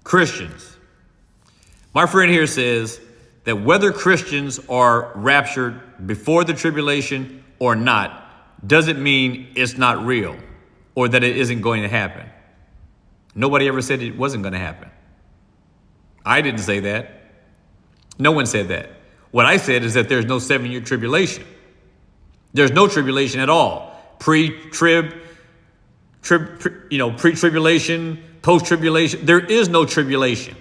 Christians. My friend here says that whether Christians are raptured before the tribulation or not doesn't mean it's not real or that it isn't going to happen. Nobody ever said it wasn't going to happen. I didn't say that. No one said that. What I said is that there's no 7-year tribulation. There's no tribulation at all. Pre-tribulation, post-tribulation. There is no tribulation.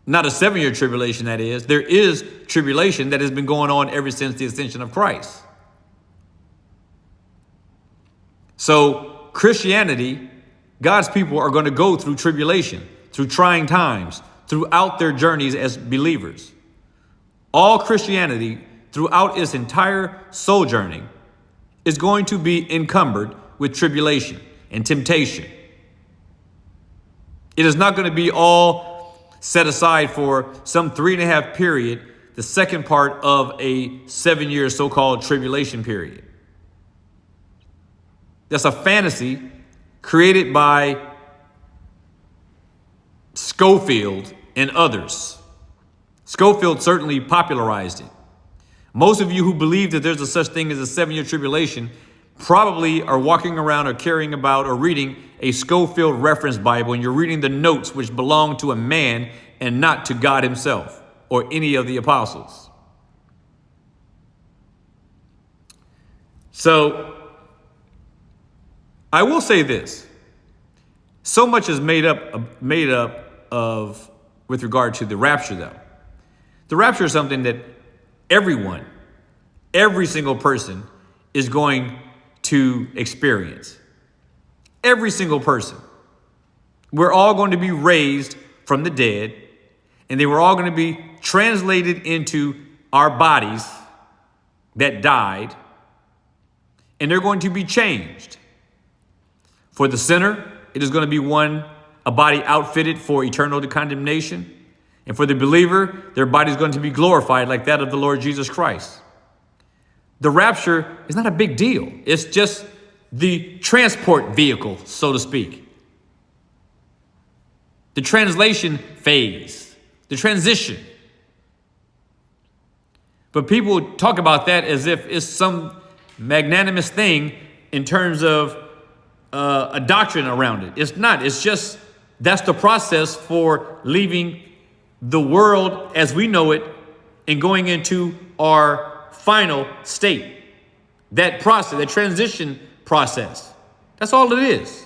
Not a 7-year tribulation, that is. There is tribulation that has been going on ever since the ascension of Christ. So Christianity, God's people are going to go through tribulation, through trying times, throughout their journeys as believers. All Christianity, throughout its entire sojourning, is going to be encumbered with tribulation and temptation. It is not going to be all set aside for some 3.5 period, the second part of a 7-year so-called tribulation period. That's a fantasy created by Scofield and others. Scofield certainly popularized it. Most of you who believe that there's a such thing as a 7-year tribulation probably are walking around or carrying about or reading a Scofield reference Bible, and you're reading the notes which belong to a man and not to God himself or any of the apostles. So I will say this. So much is made up of with regard to the rapture, though. The rapture is something that everyone, every single person is going to experience. Every single person. We're all going to be raised from the dead, and they were all going to be translated into our bodies that died, and they're going to be changed. For the sinner, it is going to be a body outfitted for eternal condemnation. And for the believer, their body is going to be glorified like that of the Lord Jesus Christ. The rapture is not a big deal. It's just the transport vehicle, so to speak. The translation phase, the transition. But people talk about that as if it's some magnanimous thing in terms of a doctrine around it. It's not. It's just that's the process for leaving the world as we know it and going into our final state. That process, the transition process. That's all it is.